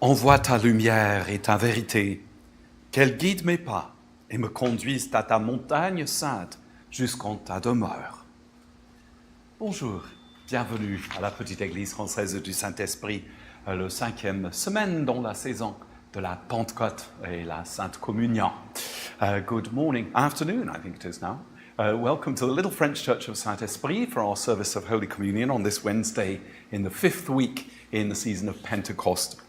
Envoie ta lumière et ta vérité, qu'elle guide mes pas et me conduise à ta montagne sainte jusqu'en ta demeure. Bonjour, bienvenue à la petite église française du Saint Esprit, le 5e semaine dans la saison de la Pentecôte et la Sainte Communion. Good morning, afternoon I think it is now. Welcome to the Little French Church of Saint Esprit for our service of Holy Communion on this Wednesday in the 5th week in the season of Pentecost.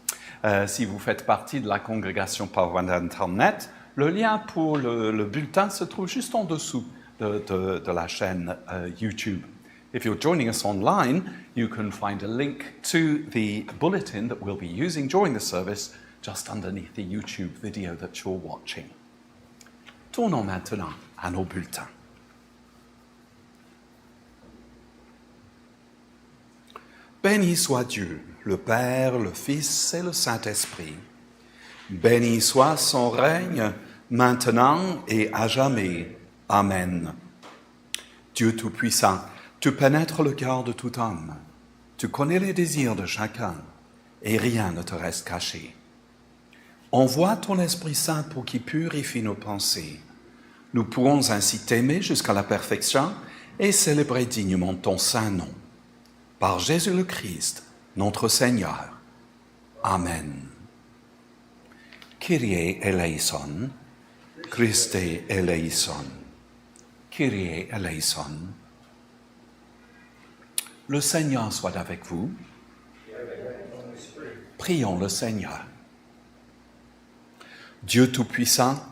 Si vous faites partie de la congrégation par voie d'Internet, le lien pour le bulletin se trouve juste en dessous de la chaîne YouTube. If you're joining us online, you can find a link to the bulletin that we'll be using during the service just underneath the YouTube video that you're watching. Tournons maintenant à nos bulletins. Béni soit Dieu, le Père, le Fils et le Saint-Esprit. Béni soit son règne, maintenant et à jamais. Amen. Dieu Tout-Puissant, tu pénètres le cœur de tout homme. Tu connais les désirs de chacun et rien ne te reste caché. Envoie ton Esprit Saint pour qu'il purifie nos pensées. Nous pourrons ainsi t'aimer jusqu'à la perfection et célébrer dignement ton saint nom. Par Jésus le Christ, notre Seigneur. Amen. Kyrie eleison, Christe eleison, Kyrie eleison. Le Seigneur soit avec vous. Prions le Seigneur. Dieu Tout-Puissant,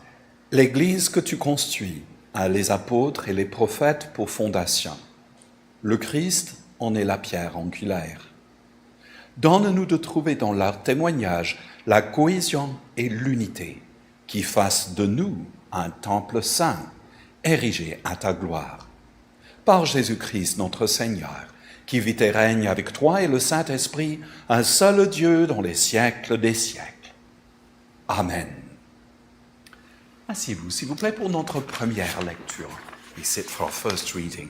l'Église que tu construis a les apôtres et les prophètes pour fondation. Le Christ en est la pierre angulaire. Donne-nous de trouver dans leur témoignage la cohésion et l'unité qui fassent de nous un temple saint, érigé à ta gloire. Par Jésus-Christ notre Seigneur, qui vit et règne avec toi et le Saint Esprit, un seul Dieu dans les siècles des siècles. Amen. Asseyez-vous, s'il vous plaît, pour notre première lecture. We sit for our first reading.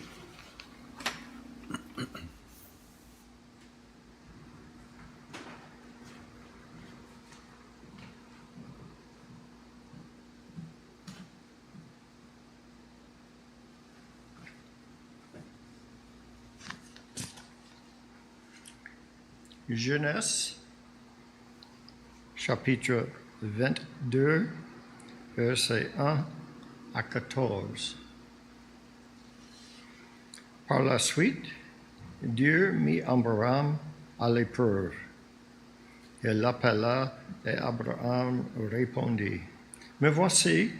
Genèse, chapitre 22, versets 1 à 14. Par la suite, Dieu mit Abraham à l'épreuve. Il l'appela et Abraham répondit. Me voici,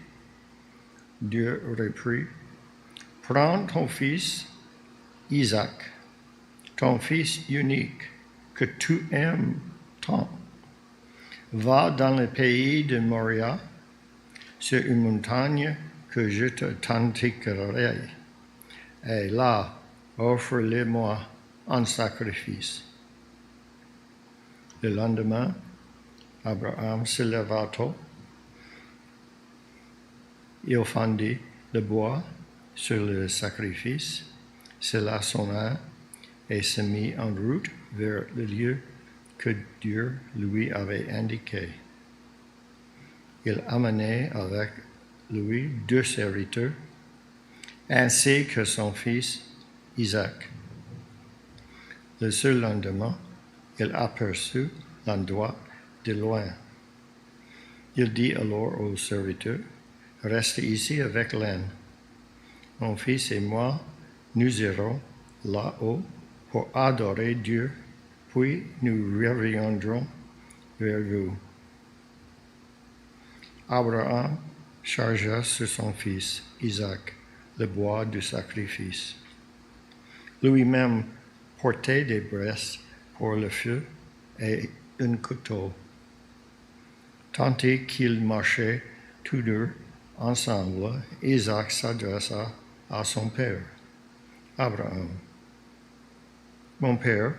Dieu reprit, prends ton fils Isaac, ton fils unique, que tu aimes tant. Va dans le pays de Moria, sur une montagne que je t'indiquerai, et là, offre-le-moi en sacrifice. Le lendemain, Abraham se leva tôt. Il fendit le bois sur le sacrifice, scella son âne et se mit en route vers le lieu que Dieu lui avait indiqué. Il amenait avec lui 2 serviteurs, ainsi que son fils Isaac. Le surlendemain, il aperçut l'endroit de loin. Il dit alors aux serviteurs, « Restez ici avec l'âne. Mon fils et moi, nous irons là-haut pour adorer Dieu, puis nous reviendrons vers vous. » Abraham chargea sur son fils Isaac le bois du sacrifice. Lui-même portait des braises pour le feu et un couteau. Tandis qu'ils marchaient tous deux ensemble, Isaac s'adressa à son père, Abraham. « Mon père,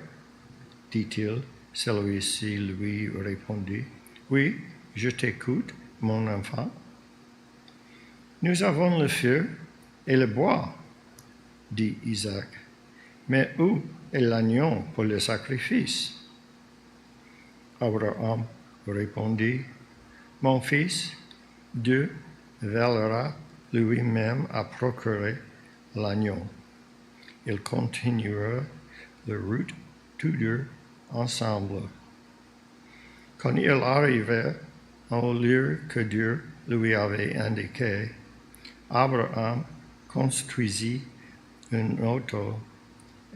dit-il, celui-ci lui répondit, « Oui, je t'écoute, mon enfant. » « Nous avons le feu et le bois, dit Isaac, mais où est l'agneau pour le sacrifice? » Abraham répondit, « Mon fils, Dieu veillera lui-même à procurer l'agneau. » Ils continuèrent leur route tous deux ensemble. Quand ils arrivèrent au lieu que Dieu lui avait indiqué, Abraham construisit un autel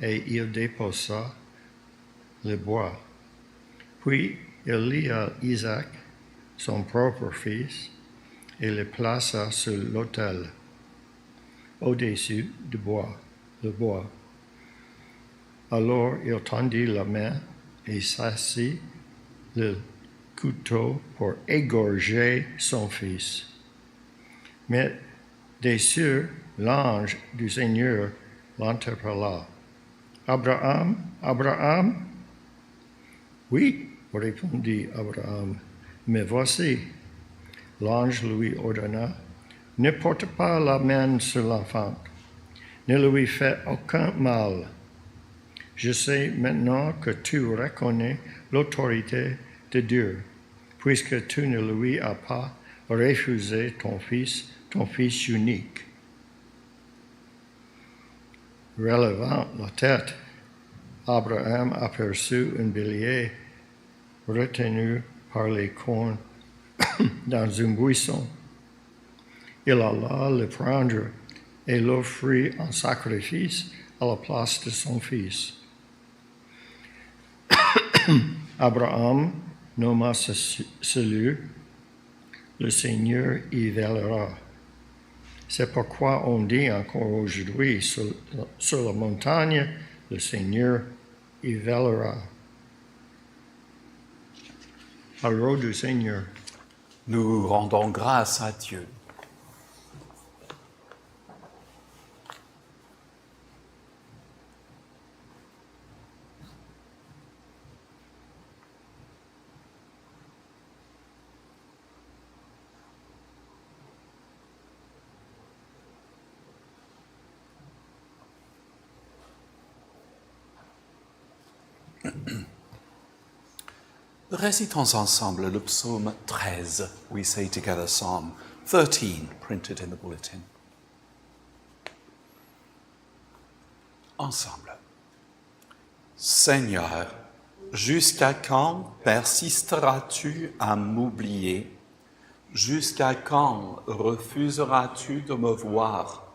et il déposa le bois. Puis il lia Isaac, son propre fils, et le plaça sur l'autel, au-dessus du bois, le bois. Alors il tendit la main et s'assit le couteau pour égorger son fils. Mais des cieux, l'ange du Seigneur l'interpella. « Abraham, Abraham ?» ?»« Oui, répondit Abraham, « me voici. » L'ange lui ordonna, « Ne porte pas la main sur l'enfant. Ne lui fais aucun mal. Je sais maintenant que tu reconnais l'autorité de Dieu, puisque tu ne lui as pas refusé ton fils unique. Relevant la tête, Abraham aperçut un bélier retenu par les cornes dans un buisson. Il alla le prendre et l'offrit en sacrifice à la place de son fils. Abraham nomma ce lieu « Le Seigneur y veillera ». C'est pourquoi on dit encore aujourd'hui sur la montagne « Le Seigneur y veillera ». Parole du Seigneur. Nous rendons grâce à Dieu. Récitons ensemble le psaume 13. We say together Psalm 13, printed in the bulletin. Ensemble. Seigneur, jusqu'à quand persisteras-tu à m'oublier? Jusqu'à quand refuseras-tu de me voir?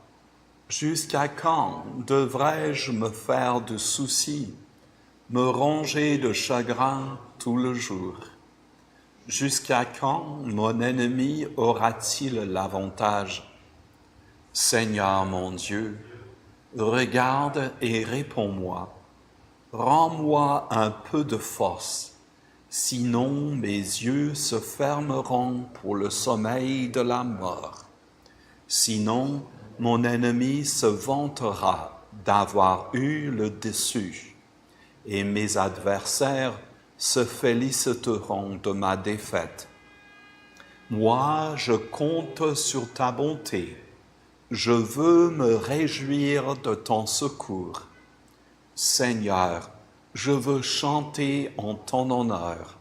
Jusqu'à quand devrais-je me faire de soucis, me ronger de chagrin tout le jour? Jusqu'à quand mon ennemi aura-t-il l'avantage? Seigneur mon Dieu, regarde et réponds-moi. Rends-moi un peu de force, sinon mes yeux se fermeront pour le sommeil de la mort. Sinon, mon ennemi se vantera d'avoir eu le dessus, et mes adversaires se féliciteront de ma défaite. Moi, je compte sur ta bonté. Je veux me réjouir de ton secours. Seigneur, je veux chanter en ton honneur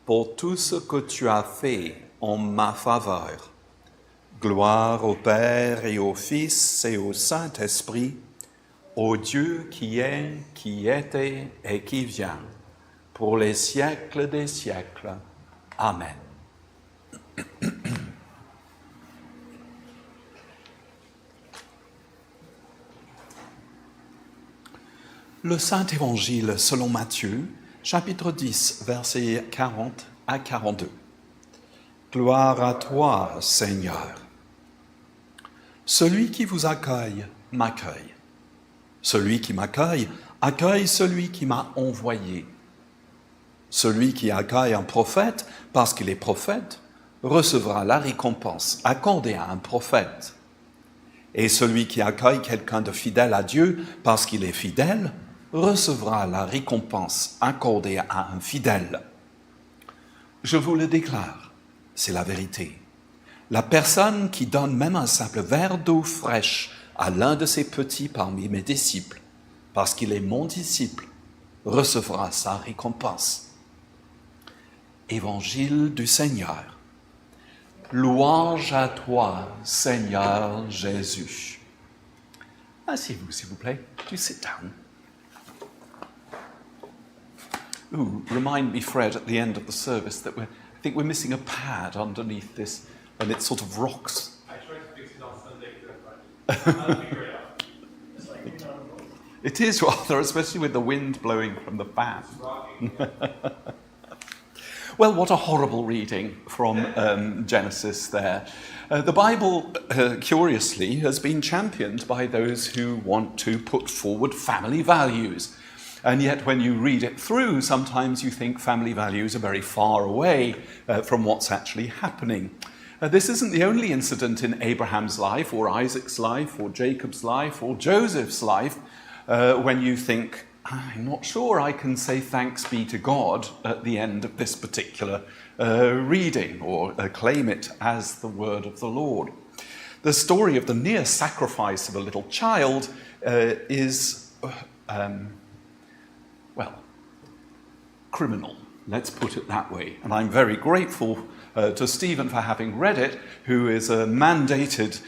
pour tout ce que tu as fait en ma faveur. Gloire au Père et au Fils et au Saint Esprit, au Dieu qui est, qui était et qui vient, pour les siècles des siècles. Amen. Le Saint-Évangile selon Matthieu, chapitre 10, versets 40 à 42. Gloire à toi, Seigneur. Celui qui vous accueille, m'accueille. Celui qui m'accueille, accueille celui qui m'a envoyé. Celui qui accueille un prophète, parce qu'il est prophète, recevra la récompense accordée à un prophète. Et celui qui accueille quelqu'un de fidèle à Dieu, parce qu'il est fidèle, recevra la récompense accordée à un fidèle. Je vous le déclare, c'est la vérité. La personne qui donne même un simple verre d'eau fraîche à l'un de ses petits parmi mes disciples, parce qu'il est mon disciple, recevra sa récompense. Évangile du Seigneur. Louange à toi, Seigneur Jésus. Asseyez-vous, s'il vous plaît. Do sit down. Ooh, remind me, Fred, at the end of the service that I think we're missing a pad underneath this, and it sort of rocks. I tried to fix it on Sunday, but I'll figure it out. It's like, It is rather, especially with the wind blowing from the fan. it's rocking. Well, what a horrible reading from Genesis there. The Bible, curiously, has been championed by those who want to put forward family values. And yet when you read it through, sometimes you think family values are very far away from what's actually happening. This isn't the only incident in Abraham's life, or Isaac's life, or Jacob's life, or Joseph's life, when you think, I'm not sure I can say thanks be to God at the end of this particular reading, or claim it as the word of the Lord. The story of the near sacrifice of a little child is, criminal. Let's put it that way. And I'm very grateful to Stephen for having read it, who is a mandated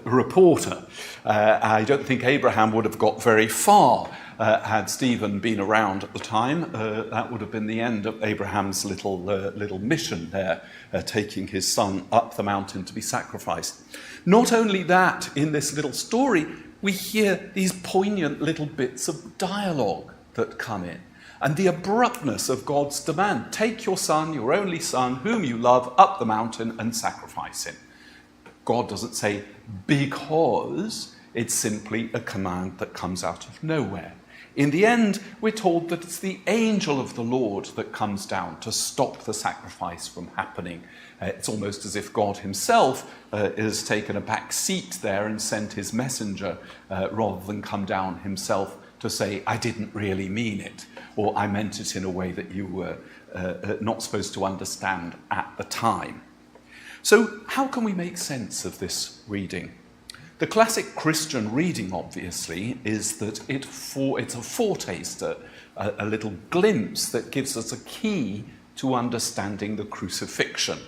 reporter. I don't think Abraham would have got very far had Stephen been around at the time. That would have been the end of Abraham's little mission there, taking his son up the mountain to be sacrificed. Not only that, in this little story, we hear these poignant little bits of dialogue that come in. And the abruptness of God's demand, take your son, your only son, whom you love, up the mountain and sacrifice him. God doesn't say because, it's simply a command that comes out of nowhere. In the end, we're told that it's the angel of the Lord that comes down to stop the sacrifice from happening. It's almost as if God himself has taken a back seat there and sent his messenger rather than come down himself to say, I didn't really mean it, or I meant it in a way that you were not supposed to understand at the time. So how can we make sense of this reading? The classic Christian reading, obviously, is that it's a foretaste, a little glimpse that gives us a key to understanding the crucifixion,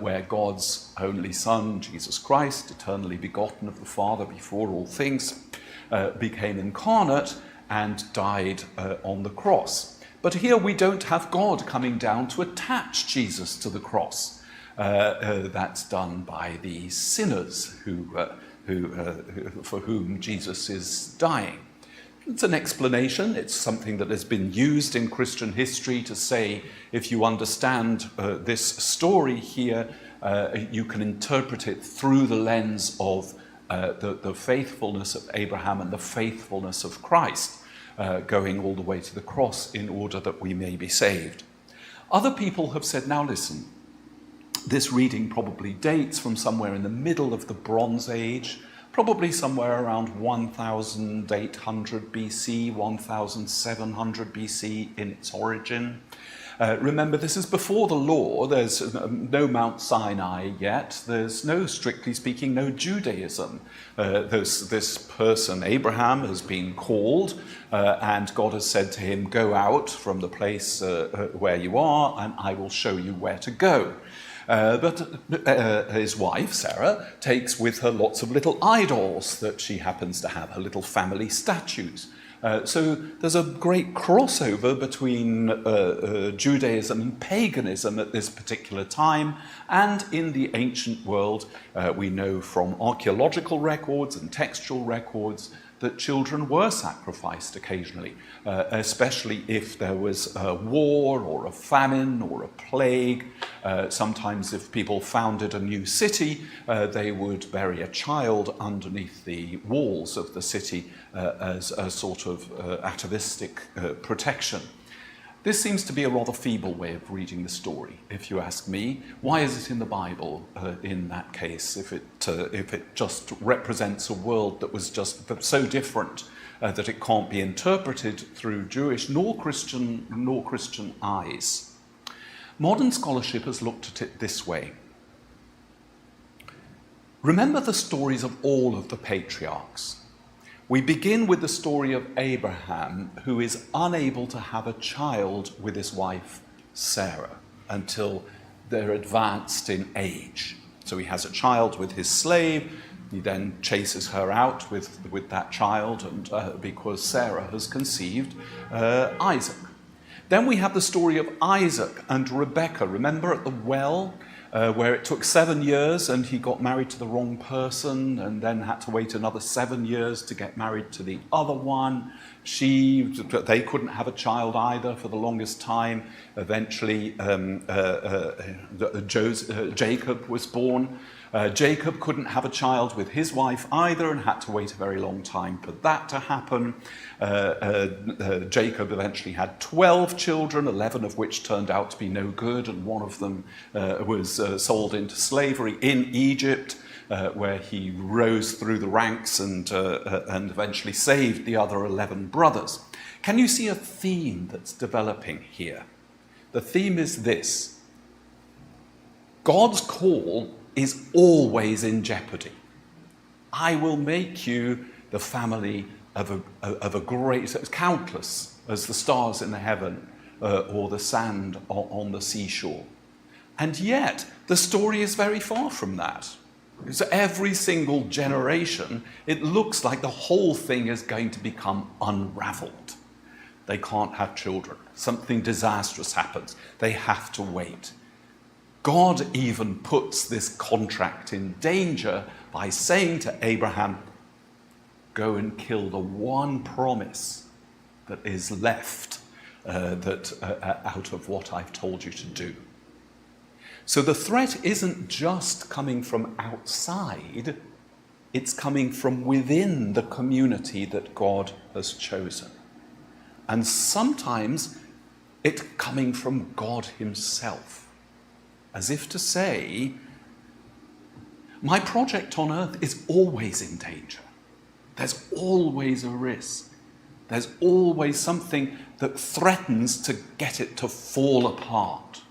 where God's only Son, Jesus Christ, eternally begotten of the Father before all things, became incarnate and died on the cross. But here we don't have God coming down to attach Jesus to the cross. That's done by the sinners for whom Jesus is dying. It's an explanation. It's something that has been used in Christian history to say, if you understand this story here, you can interpret it through the lens of the faithfulness of Abraham and the faithfulness of Christ, going all the way to the cross in order that we may be saved. Other people have said, now listen, this reading probably dates from somewhere in the middle of the Bronze Age, probably somewhere around 1800 BC, 1700 BC in its origin. Remember, this is before the law. There's no Mount Sinai yet. There's no, strictly speaking, no Judaism. This person, Abraham, has been called, and God has said to him, go out from the place where you are, and I will show you where to go. But his wife, Sarah, takes with her lots of little idols that she happens to have, her little family statues. So there's a great crossover between Judaism and paganism at this particular time, and in the ancient world, we know from archaeological records and textual records that children were sacrificed occasionally, especially if there was a war or a famine or a plague. Sometimes if people founded a new city, they would bury a child underneath the walls of the city as a sort of atavistic protection. This seems to be a rather feeble way of reading the story, if you ask me. Why is it in the Bible in that case, if it just represents a world that was just so different that it can't be interpreted through Jewish nor Christian eyes? Modern scholarship has looked at it this way. Remember the stories of all of the patriarchs. We begin with the story of Abraham, who is unable to have a child with his wife, Sarah, until they're advanced in age. So he has a child with his slave. He then chases her out with that child, and because Sarah has conceived Isaac. Then we have the story of Isaac and Rebekah. Remember at the well, where it took 7 years and he got married to the wrong person and then had to wait another 7 years to get married to the other one. They couldn't have a child either for the longest time. Eventually, Jacob was born. Jacob couldn't have a child with his wife either and had to wait a very long time for that to happen. Jacob eventually had 12 children, 11 of which turned out to be no good, and one of them was sold into slavery in Egypt, where he rose through the ranks and eventually saved the other 11 brothers. Can you see a theme that's developing here? The theme is this: God's call is always in jeopardy. I will make you the family of a great, countless as the stars in the heaven or the sand on the seashore. And yet, the story is very far from that. So every single generation, it looks like the whole thing is going to become unraveled. They can't have children. Something disastrous happens. They have to wait. God even puts this contract in danger by saying to Abraham, go and kill the one promise that is left out of what I've told you to do. So the threat isn't just coming from outside, it's coming from within the community that God has chosen. And sometimes it's coming from God himself, as if to say, my project on earth is always in danger. There's always a risk. There's always something that threatens to get it to fall apart.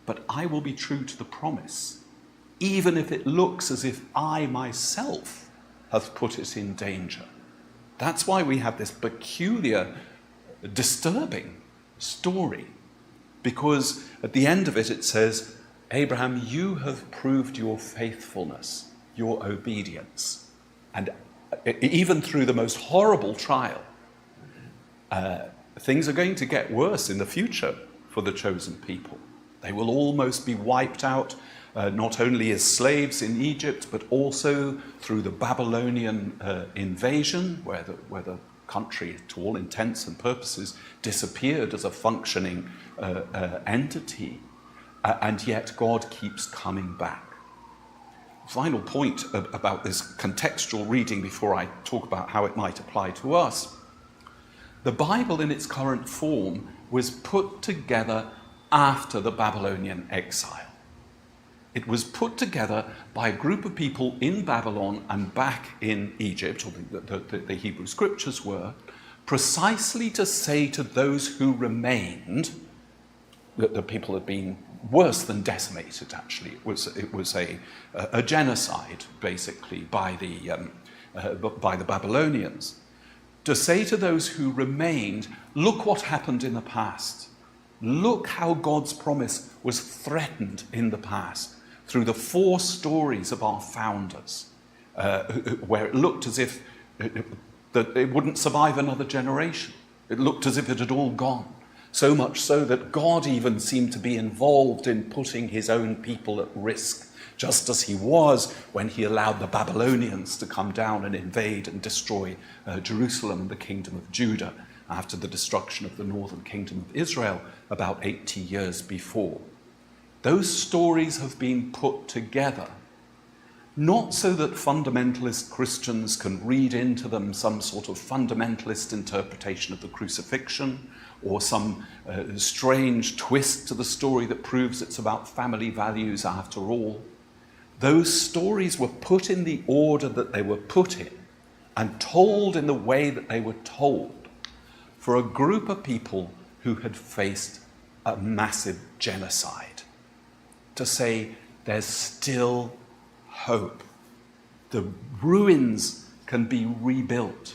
But I will be true to the promise, even if it looks as if I myself have put it in danger. That's why we have this peculiar, disturbing story, because at the end of it, it says, Abraham, you have proved your faithfulness, your obedience. And even through the most horrible trial, things are going to get worse in the future for the chosen people. They will almost be wiped out, not only as slaves in Egypt, but also through the Babylonian invasion, where the country, to all intents and purposes, disappeared as a functioning entity. And yet God keeps coming back. Final point about this contextual reading before I talk about how it might apply to us. The Bible in its current form was put together after the Babylonian exile. It was put together by a group of people in Babylon and back in Egypt, or the Hebrew scriptures were, precisely to say to those who remained, that the people had been worse than decimated, actually. It was a genocide, basically, by the Babylonians. To say to those who remained, look what happened in the past. Look how God's promise was threatened in the past through the 4 stories of our founders, where it looked as if that it wouldn't survive another generation. It looked as if it had all gone. So much so that God even seemed to be involved in putting his own people at risk, just as he was when he allowed the Babylonians to come down and invade and destroy Jerusalem and the kingdom of Judah after the destruction of the northern kingdom of Israel about 80 years before. Those stories have been put together, not so that fundamentalist Christians can read into them some sort of fundamentalist interpretation of the crucifixion, or some strange twist to the story that proves it's about family values after all. Those stories were put in the order that they were put in, and told in the way that they were told, for a group of people who had faced a massive genocide. To say there's still hope. The ruins can be rebuilt.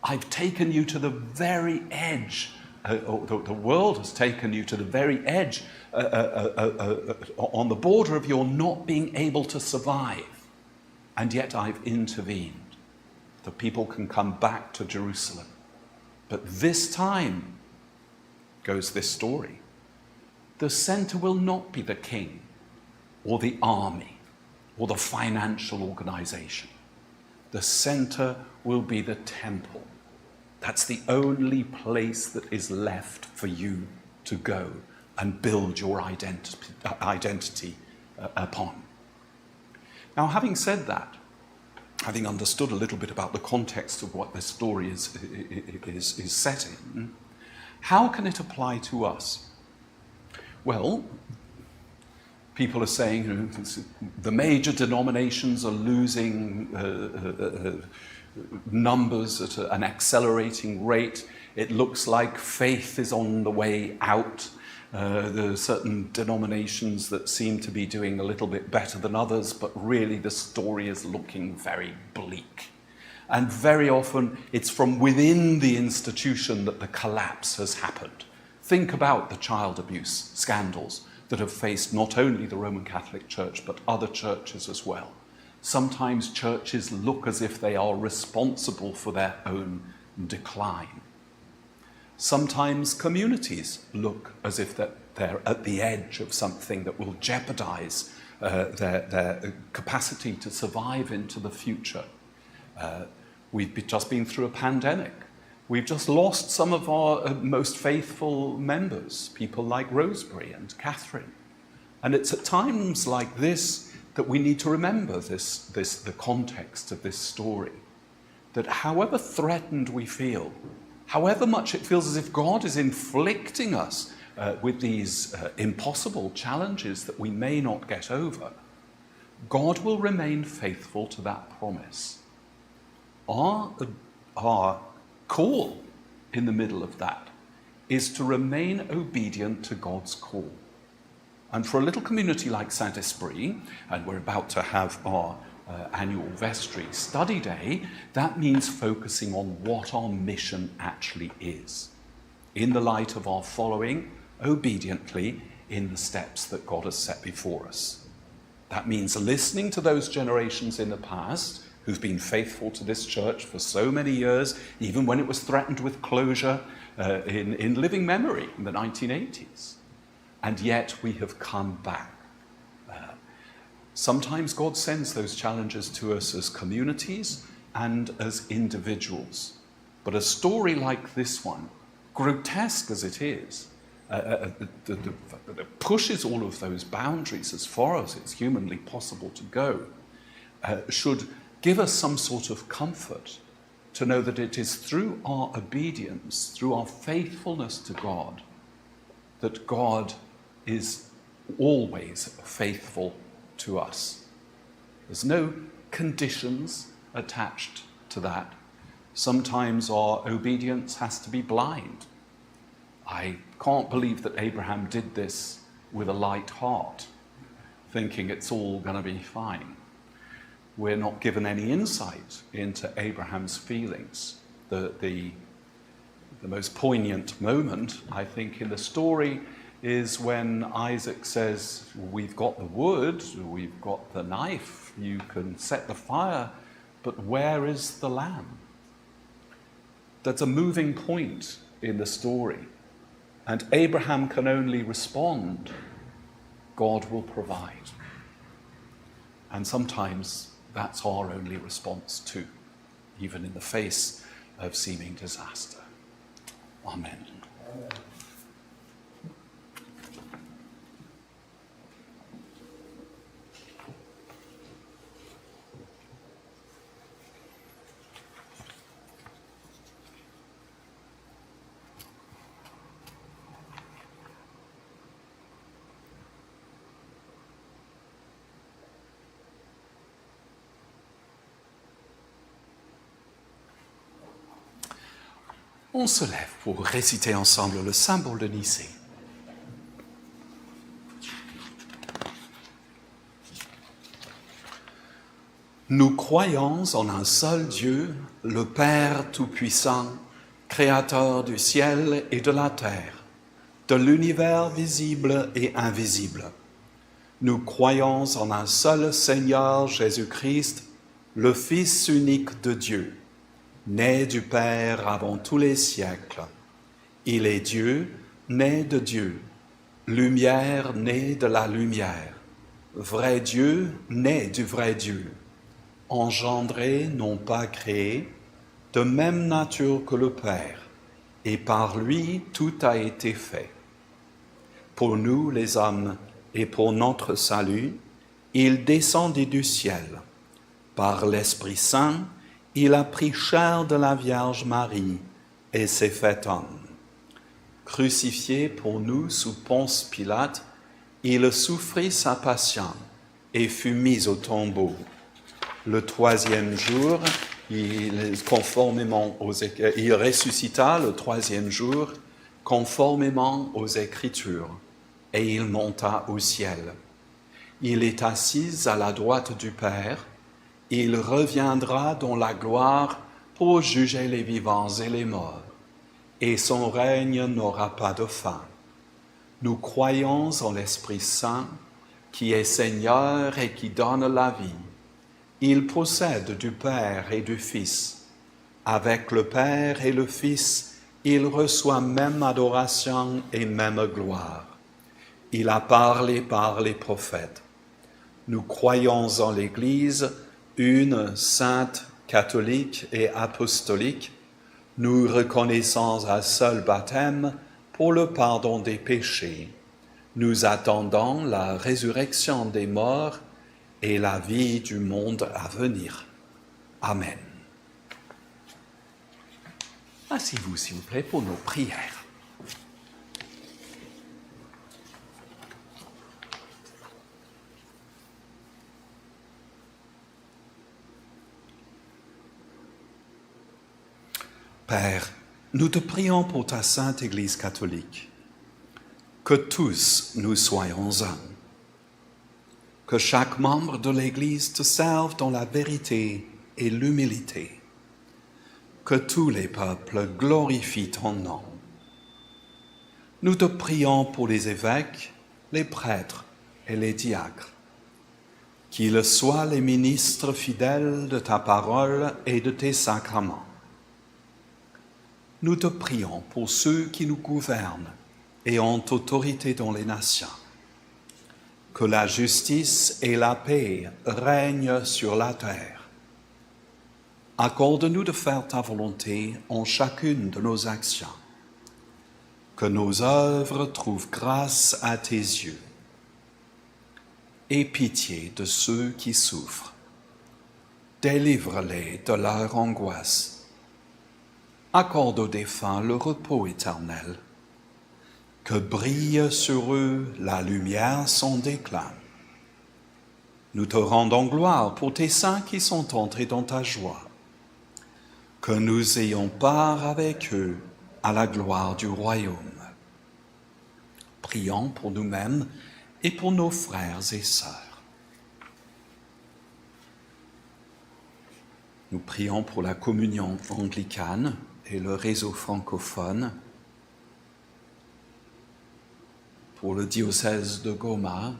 I've taken you to the very edge. The world has taken you to the very edge, on the border of your not being able to survive. And yet I've intervened. The people can come back to Jerusalem. But this time, goes this story, the center will not be the king or the army or the financial organization. The center will be the temple. That's the only place that is left for you to go and build your identity upon. Now, having said that, having understood a little bit about the context of what this story is set in, how can it apply to us? Well, people are saying the major denominations are losing numbers at an accelerating rate. It looks like faith is on the way out. There are certain denominations that seem to be doing a little bit better than others, but really the story is looking very bleak. And very often it's from within the institution that the collapse has happened. Think about the child abuse scandals that have faced not only the Roman Catholic Church, but other churches as well. Sometimes churches look as if they are responsible for their own decline. Sometimes communities look as if they're at the edge of something that will jeopardize their capacity to survive into the future. We've just been through a pandemic. We've just lost some of our most faithful members, people like Rosemary and Catherine. And it's at times like this that we need to remember the context of this story. That however threatened we feel, however much it feels as if God is inflicting us with these impossible challenges that we may not get over, God will remain faithful to that promise. Our call in the middle of that is to remain obedient to God's call. And for a little community like Saint Esprit, and we're about to have our annual vestry study day, that means focusing on what our mission actually is, in the light of our following obediently in the steps that God has set before us. That means listening to those generations in the past who've been faithful to this church for so many years, even when it was threatened with closure in living memory in the 1980s. And yet we have come back. Sometimes God sends those challenges to us as communities and as individuals. But a story like this one, grotesque as it is, that pushes all of those boundaries as far as it's humanly possible to go, should give us some sort of comfort to know that it is through our obedience, through our faithfulness to God, that God is always faithful to us. There's no conditions attached to that. Sometimes our obedience has to be blind. I can't believe that Abraham did this with a light heart, thinking it's all going to be fine. We're not given any insight into Abraham's feelings. The most poignant moment, I think, in the story is when Isaac says, we've got the wood, we've got the knife, you can set the fire, but where is the lamb? That's a moving point in the story. And Abraham can only respond, God will provide. And sometimes that's our only response too, even in the face of seeming disaster. Amen. On se lève pour réciter ensemble le symbole de Nicée. Nous croyons en un seul Dieu, le Père Tout-Puissant, Créateur du ciel et de la terre, de l'univers visible et invisible. Nous croyons en un seul Seigneur Jésus-Christ, le Fils unique de Dieu, né du Père avant tous les siècles. Il est Dieu, né de Dieu, lumière née de la lumière, vrai Dieu, né du vrai Dieu, engendré, non pas créé, de même nature que le Père, et par lui tout a été fait. Pour nous les hommes et pour notre salut, il descendit du ciel. Par l'Esprit Saint, il a pris chair de la Vierge Marie et s'est fait homme. Crucifié pour nous sous Ponce Pilate, il souffrit sa passion et fut mis au tombeau. Le troisième jour, il ressuscita le troisième jour, conformément aux Écritures, et il monta au ciel. Il est assis à la droite du Père, il reviendra dans la gloire pour juger les vivants et les morts, et son règne n'aura pas de fin. Nous croyons en l'Esprit Saint, qui est Seigneur et qui donne la vie. Il procède du Père et du Fils. Avec le Père et le Fils, il reçoit même adoration et même gloire. Il a parlé par les prophètes. Nous croyons en l'Église, une, sainte, catholique et apostolique. Nous reconnaissons un seul baptême pour le pardon des péchés. Nous attendons la résurrection des morts et la vie du monde à venir. Amen. Asseyez-vous, s'il vous plaît, pour nos prières. Père, nous te prions pour ta sainte Église catholique, que tous nous soyons un, que chaque membre de l'Église te serve dans la vérité et l'humilité, que tous les peuples glorifient ton nom. Nous te prions pour les évêques, les prêtres et les diacres, qu'ils soient les ministres fidèles de ta parole et de tes sacrements. Nous te prions pour ceux qui nous gouvernent et ont autorité dans les nations. Que la justice et la paix règnent sur la terre. Accorde-nous de faire ta volonté en chacune de nos actions. Que nos œuvres trouvent grâce à tes yeux. Aie pitié de ceux qui souffrent. Délivre-les de leur angoisse. Accorde aux défunts le repos éternel. Que brille sur eux la lumière sans déclin. Nous te rendons gloire pour tes saints qui sont entrés dans ta joie. Que nous ayons part avec eux à la gloire du royaume. Prions pour nous-mêmes et pour nos frères et sœurs. Nous prions pour la communion anglicane et le réseau francophone, pour le diocèse de Goma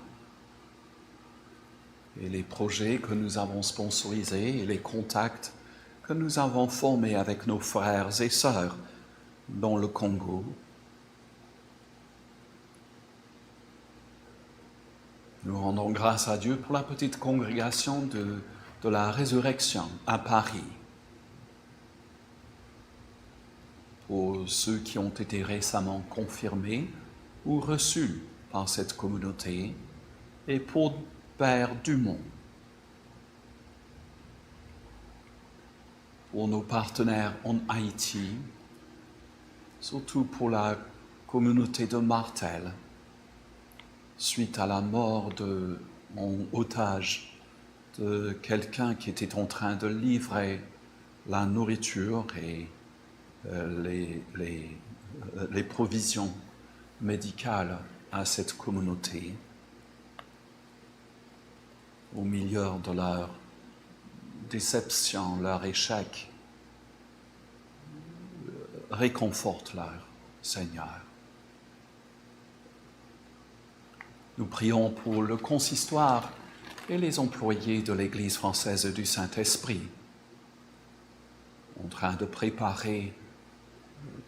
et les projets que nous avons sponsorisés et les contacts que nous avons formés avec nos frères et sœurs dans le Congo. Nous rendons grâce à Dieu pour la petite congrégation de la résurrection à Paris, pour ceux qui ont été récemment confirmés ou reçus par cette communauté, et pour Père Dumont, pour nos partenaires en Haïti, surtout pour la communauté de Martel, suite à la mort en otage de quelqu'un qui était en train de livrer la nourriture et les provisions médicales à cette communauté. Au milieu de leur déception, leur échec, réconforte-leur, Seigneur. Nous prions pour le consistoire et les employés de l'Église française du Saint Esprit, en train de préparer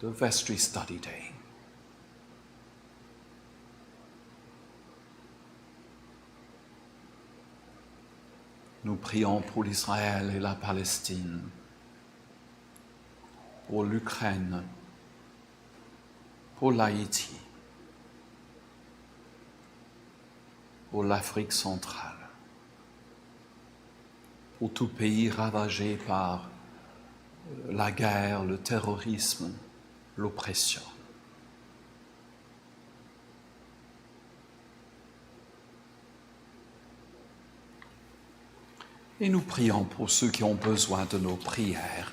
le Vestry Study Day. Nous prions pour l'Israël et la Palestine, pour l'Ukraine, pour l'Haïti, pour l'Afrique centrale, pour tout pays ravagé par la guerre, le terrorisme, l'oppression. Et nous prions pour ceux qui ont besoin de nos prières,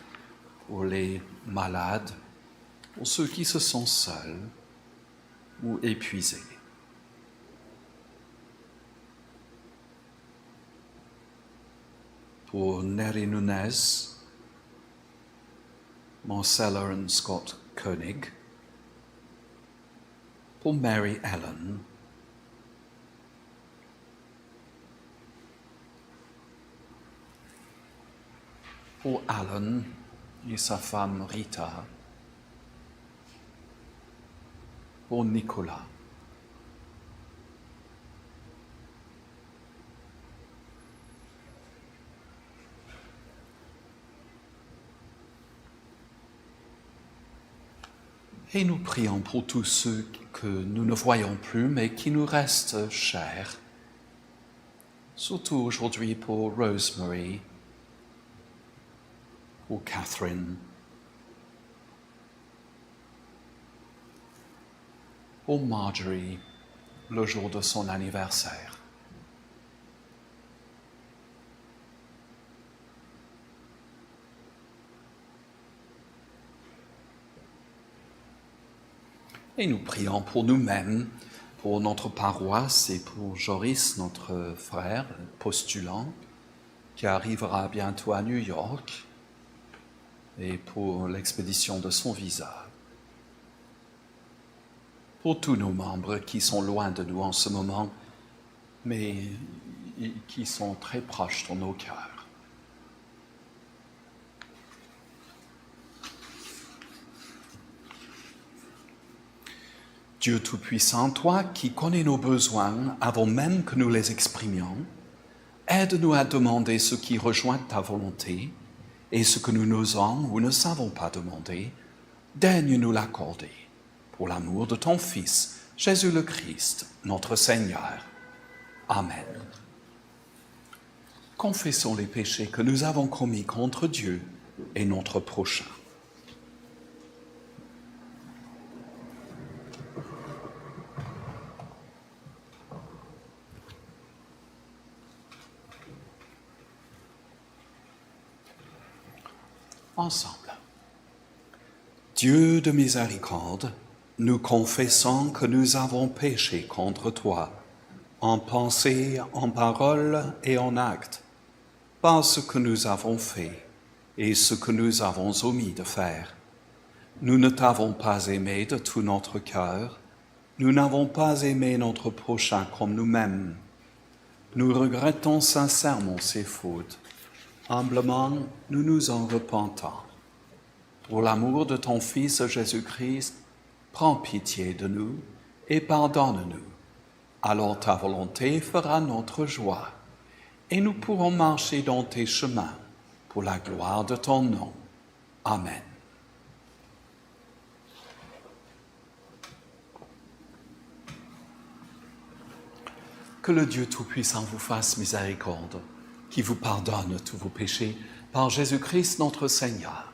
pour les malades pour ceux qui se sentent seuls ou épuisés. Pour Neri Nunez, Marcella and Scott Koenig, pour Mary Ellen, pour Alan et sa femme Rita, pour Nicolas. Et nous prions pour tous ceux que nous ne voyons plus, mais qui nous restent chers. Surtout aujourd'hui pour Rosemary, pour Catherine, pour Marjorie, le jour de son anniversaire. Et nous prions pour nous-mêmes, pour notre paroisse et pour Joris, notre frère postulant, qui arrivera bientôt à New York, et pour l'expédition de son visa. Pour tous nos membres qui sont loin de nous en ce moment, mais qui sont très proches dans nos cœurs. Dieu Tout-Puissant, toi qui connais nos besoins avant même que nous les exprimions, aide-nous à demander ce qui rejoint ta volonté et ce que nous n'osons ou ne savons pas demander, daigne nous l'accorder pour l'amour de ton Fils, Jésus le Christ, notre Seigneur. Amen. Confessons les péchés que nous avons commis contre Dieu et notre prochain. Ensemble. Dieu de miséricorde, nous confessons que nous avons péché contre toi, en pensée, en parole et en acte, par ce que nous avons fait et ce que nous avons omis de faire. Nous ne t'avons pas aimé de tout notre cœur, nous n'avons pas aimé notre prochain comme nous-mêmes. Nous regrettons sincèrement ces fautes. Humblement, nous nous en repentons. Pour l'amour de ton Fils Jésus-Christ, prends pitié de nous et pardonne-nous. Alors ta volonté fera notre joie, et nous pourrons marcher dans tes chemins pour la gloire de ton nom. Amen. Que le Dieu Tout-Puissant vous fasse miséricorde, qui vous pardonne tous vos péchés par Jésus-Christ notre Seigneur,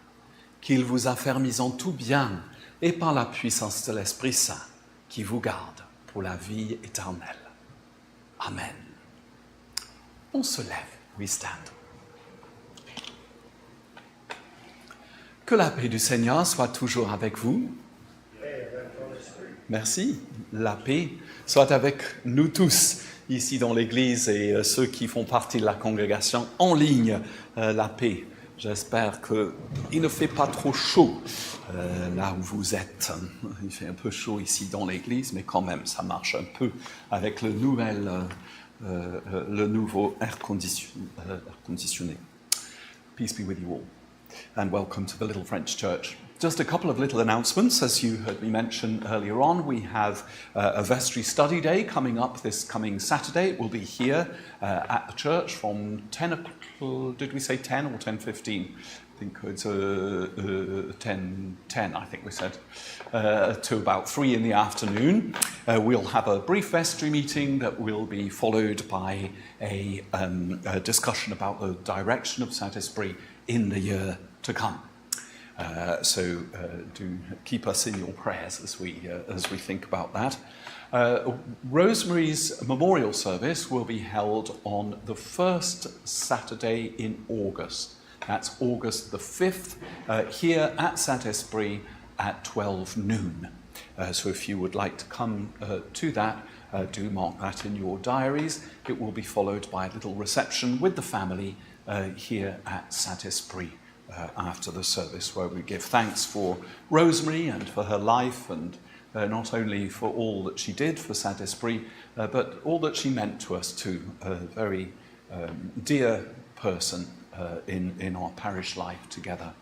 qu'il vous affermisse en tout bien et par la puissance de l'Esprit Saint, qui vous garde pour la vie éternelle. Amen. On se lève, we stand. Que la paix du Seigneur soit toujours avec vous. Merci. La paix soit avec nous tous ici dans l'Église et ceux qui font partie de la congrégation en ligne. La paix. J'espère qu'il ne fait pas trop chaud là où vous êtes. Il fait un peu chaud ici dans l'Église, mais quand même, ça marche un peu avec le nouveau air conditionné. Peace be with you all, and welcome to the Little French Church. Just a couple of little announcements. As you heard me mention earlier on, we have a vestry study day coming up this coming Saturday. It will be here at the church from 10 o'clock, did we say 10 or 10:15? I think it's 10, I think we said, to about 3 in the afternoon. We'll have a brief vestry meeting that will be followed by a discussion about the direction of Saint Esprit in the year to come. So do keep us in your prayers as we think about that. Rosemary's memorial service will be held on the first Saturday in August. That's August the 5th, here at Saint Esprit at 12 noon. So if you would like to come to that, do mark that in your diaries. It will be followed by a little reception with the family here at Saint Esprit after the service, where we give thanks for Rosemary and for her life, and not only for all that she did for Saint Esprit, but all that she meant to us too, a very dear person in our parish life together.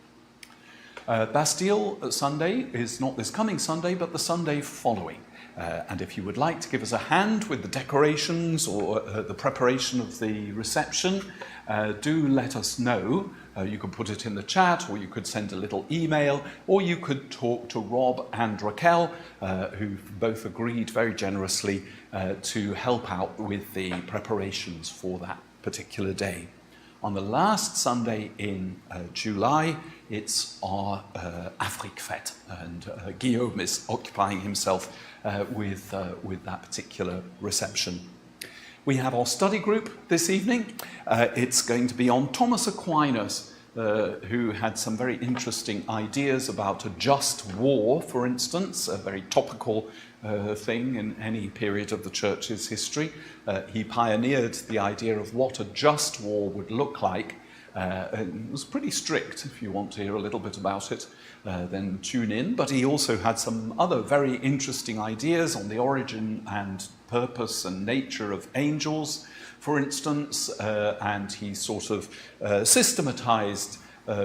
Bastille Sunday is not this coming Sunday, but the Sunday following. And if you would like to give us a hand with the decorations or the preparation of the reception, do let us know. You could put it in the chat, or you could send a little email, or you could talk to Rob and Raquel, who both agreed very generously to help out with the preparations for that particular day. On the last Sunday in July, it's our Afrique Fête, and Guillaume is occupying himself with that particular reception. We have our study group this evening. It's going to be on Thomas Aquinas, who had some very interesting ideas about a just war, for instance, a very topical thing in any period of the Church's history. He pioneered the idea of what a just war would look like. It was pretty strict. If you want to hear a little bit about it, then tune in. But he also had some other very interesting ideas on the origin and purpose and nature of angels, for instance, and he sort of systematized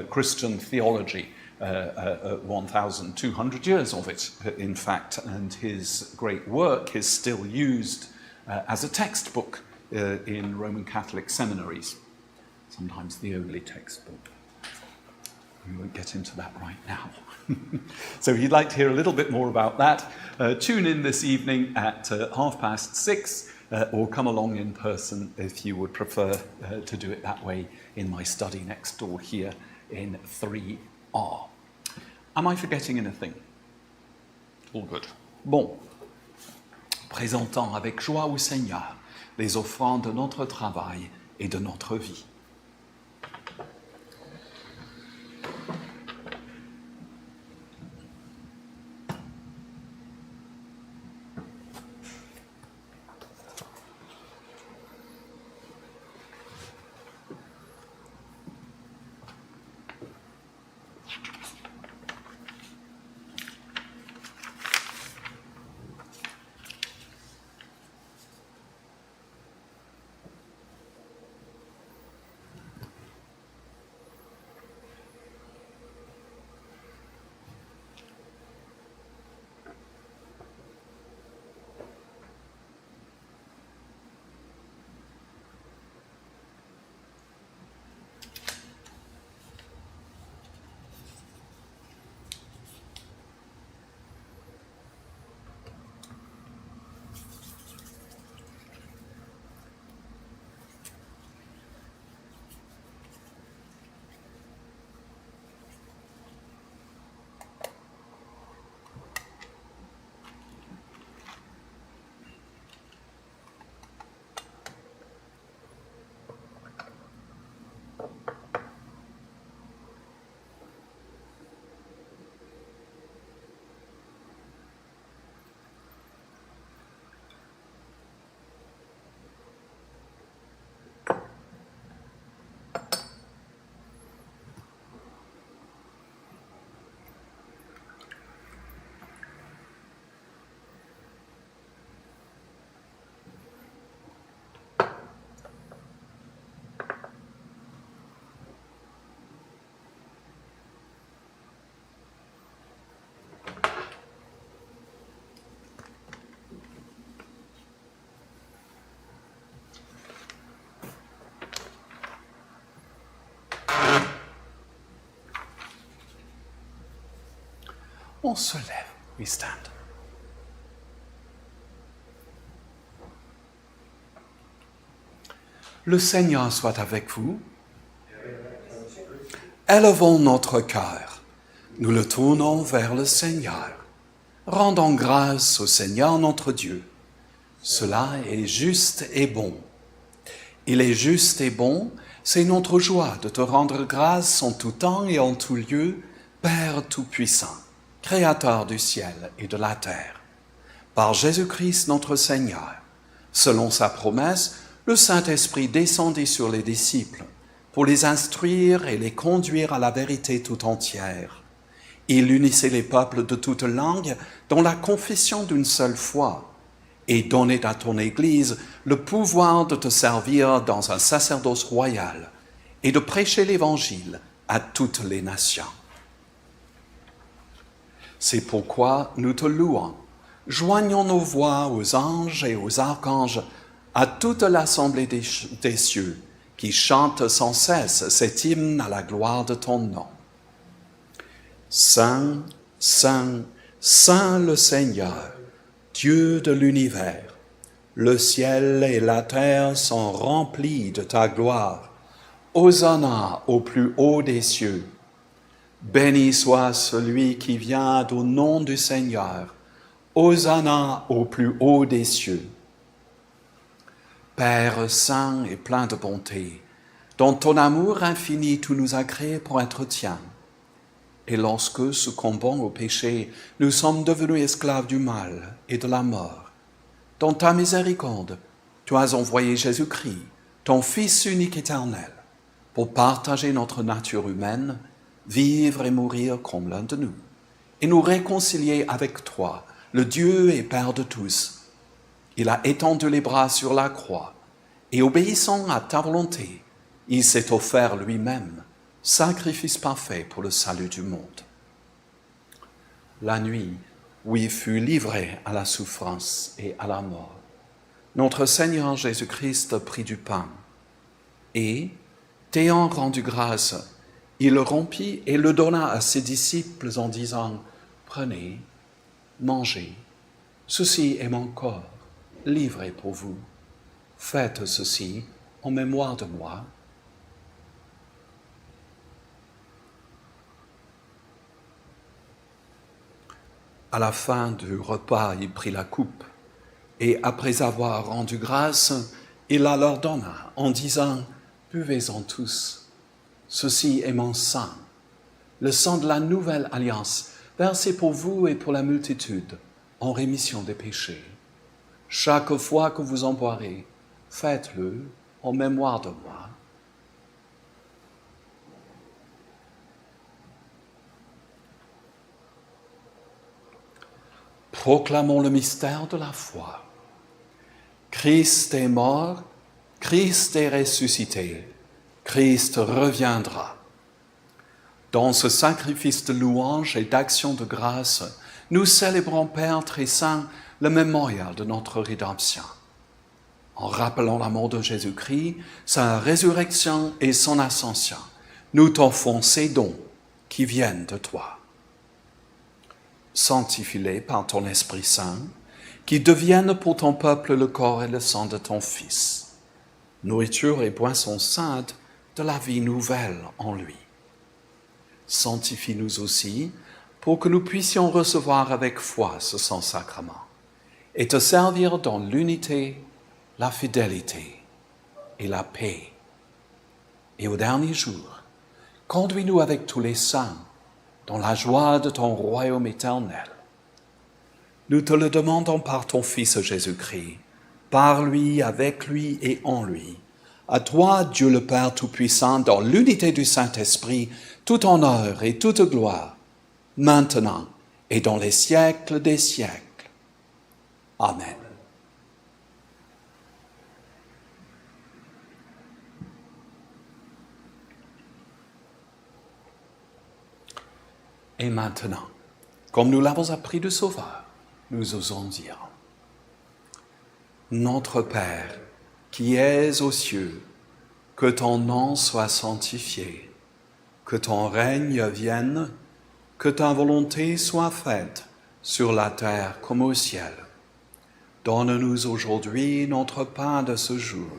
Christian theology, 1,200 years of it, in fact, and his great work is still used as a textbook in Roman Catholic seminaries, sometimes the only textbook. We won't get into that right now. So if you'd like to hear a little bit more about that, tune in this evening at 6:30, or come along in person if you would prefer to do it that way in my study next door here in 3R. Am I forgetting anything? All good. Bon. Présentant avec joie au Seigneur les offrandes de notre travail et de notre vie. On se lève. We stand. Le Seigneur soit avec vous. Élevons notre cœur. Nous le tournons vers le Seigneur. Rendons grâce au Seigneur notre Dieu. Cela est juste et bon. Il est juste et bon, c'est notre joie de te rendre grâce en tout temps et en tout lieu, Père Tout-Puissant. Créateur du ciel et de la terre. Par Jésus-Christ notre Seigneur, selon sa promesse, le Saint Esprit descendit sur les disciples pour les instruire et les conduire à la vérité tout entière. Il unissait les peuples de toutes langues dans la confession d'une seule foi et donnait à ton Église le pouvoir de te servir dans un sacerdoce royal et de prêcher l'Évangile à toutes les nations. C'est pourquoi nous te louons, joignons nos voix aux anges et aux archanges, à toute l'assemblée des cieux, qui chante sans cesse cet hymne à la gloire de ton nom. Saint, Saint, Saint le Seigneur, Dieu de l'univers, le ciel et la terre sont remplis de ta gloire. Hosanna au plus haut des cieux. Béni soit celui qui vient au nom du Seigneur. Hosanna au plus haut des cieux. Père saint et plein de bonté, dans ton amour infini, tu nous as créés pour être tiens. Et lorsque, succombant au péché, nous sommes devenus esclaves du mal et de la mort, dans ta miséricorde, tu as envoyé Jésus-Christ, ton Fils unique éternel, pour partager notre nature humaine, vivre et mourir comme l'un de nous, et nous réconcilier avec toi, le Dieu et Père de tous. Il a étendu les bras sur la croix, et obéissant à ta volonté, il s'est offert lui-même, sacrifice parfait pour le salut du monde. La nuit où il fut livré à la souffrance et à la mort, notre Seigneur Jésus-Christ prit du pain, et, t'ayant rendu grâce, il le rompit et le donna à ses disciples en disant, « Prenez, mangez, ceci est mon corps, livré pour vous. Faites ceci en mémoire de moi. » À la fin du repas, il prit la coupe, et après avoir rendu grâce, il la leur donna en disant, « Buvez-en tous. Ceci est mon sang, le sang de la nouvelle alliance, versé pour vous et pour la multitude, en rémission des péchés. Chaque fois que vous en boirez, faites-le en mémoire de moi. » Proclamons le mystère de la foi. Christ est mort, Christ est ressuscité, Christ reviendra. Dans ce sacrifice de louange et d'action de grâce, nous célébrons, Père très saint, le mémorial de notre rédemption. En rappelant la mort de Jésus-Christ, sa résurrection et son ascension, nous t'offrons ces dons qui viennent de toi. Sanctifie-les par ton Esprit Saint, qui deviennent pour ton peuple le corps et le sang de ton Fils, nourriture et boisson sainte de la vie nouvelle en lui. Sanctifie-nous aussi pour que nous puissions recevoir avec foi ce Saint-Sacrement et te servir dans l'unité, la fidélité et la paix. Et au dernier jour, conduis-nous avec tous les saints dans la joie de ton royaume éternel. Nous te le demandons par ton Fils Jésus-Christ, par lui, avec lui et en lui. À toi, Dieu le Père Tout-Puissant, dans l'unité du Saint-Esprit, tout honneur et toute gloire, maintenant et dans les siècles des siècles. Amen. Et maintenant, comme nous l'avons appris du Sauveur, nous osons dire, Notre Père, qui es aux cieux, que ton nom soit sanctifié, que ton règne vienne, que ta volonté soit faite sur la terre comme au ciel. Donne-nous aujourd'hui notre pain de ce jour.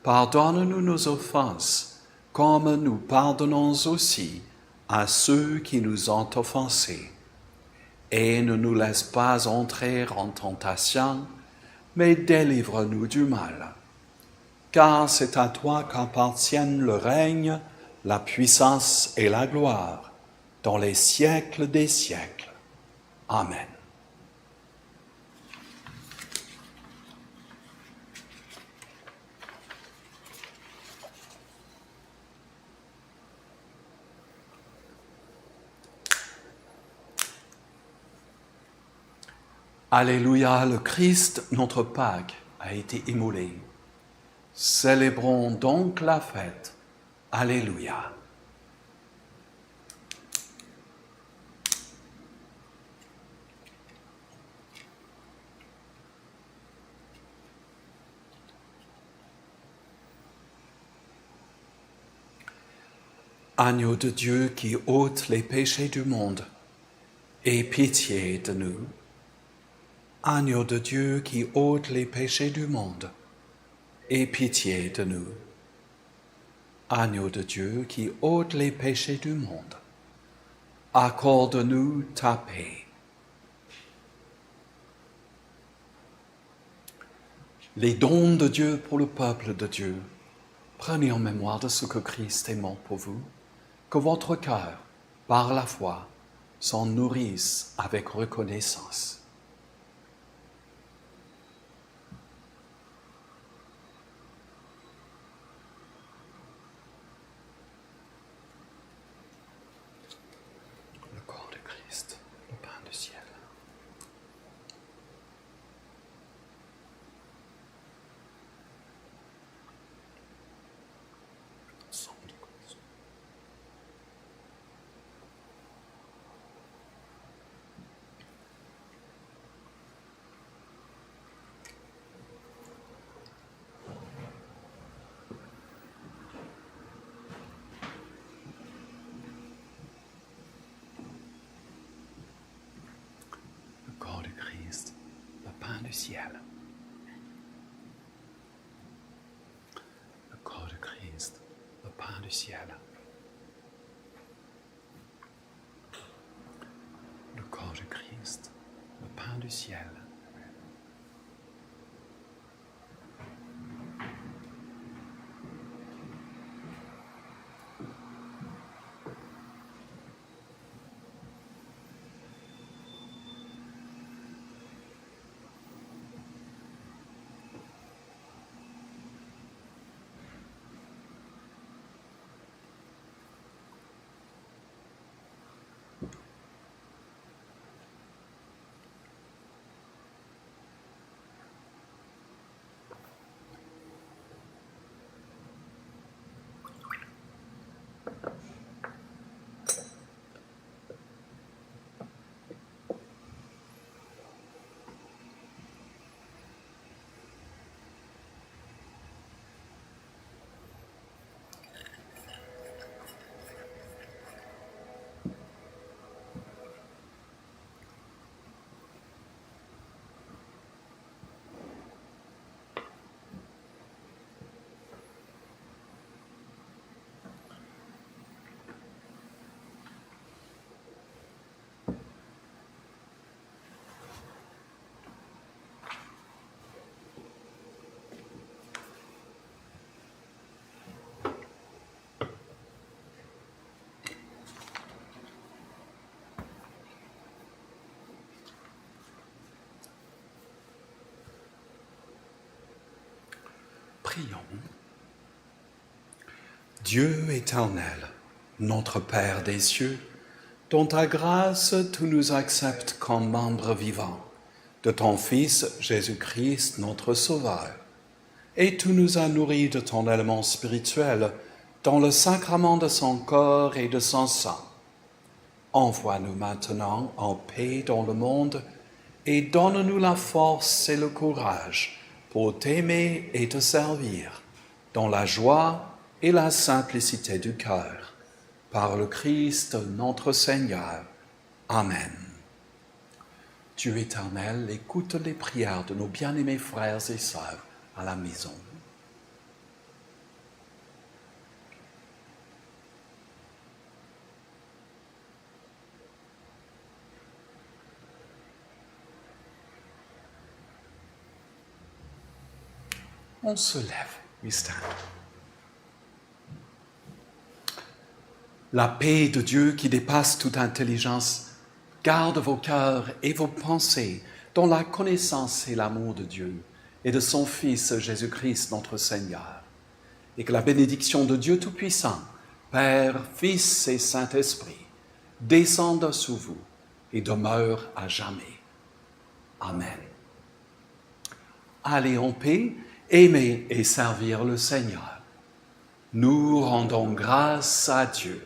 Pardonne-nous nos offenses, comme nous pardonnons aussi à ceux qui nous ont offensés. Et ne nous laisse pas entrer en tentation, mais délivre-nous du mal. Car c'est à toi qu'appartiennent le règne, la puissance et la gloire, dans les siècles des siècles. Amen. Alléluia, le Christ, notre Pâque, a été immolé. Célébrons donc la fête. Alléluia. Agneau de Dieu qui ôte les péchés du monde, aie pitié de nous. Agneau de Dieu qui ôte les péchés du monde, aie pitié de nous. Agneau de Dieu qui ôte les péchés du monde, accorde-nous ta paix. Les dons de Dieu pour le peuple de Dieu, prenez en mémoire de ce que Christ est mort pour vous, que votre cœur, par la foi, s'en nourrisse avec reconnaissance. Le corps de Christ, le pain du ciel. Le sang de Christ. Le corps de Christ, le pain du ciel. Le corps de Christ, le pain du ciel. Le corps de Christ, le pain du ciel. Prions. Dieu éternel, notre Père des cieux, dont ta grâce tu nous acceptes comme membres vivants de ton Fils Jésus-Christ, notre Sauveur, et tu nous as nourris de ton aliment spirituel dans le sacrement de son corps et de son sang. Envoie-nous maintenant en paix dans le monde et donne-nous la force et le courage pour t'aimer et te servir dans la joie et la simplicité du cœur. Par le Christ notre Seigneur. Amen. Dieu éternel, écoute les prières de nos bien-aimés frères et sœurs à la maison. On se lève, we stand. La paix de Dieu qui dépasse toute intelligence garde vos cœurs et vos pensées dans la connaissance et l'amour de Dieu et de son Fils Jésus-Christ notre Seigneur. Et que la bénédiction de Dieu Tout-Puissant, Père, Fils et Saint-Esprit, descende sur vous et demeure à jamais. Amen. Allez en paix, aimer et servir le Seigneur. Nous rendons grâce à Dieu.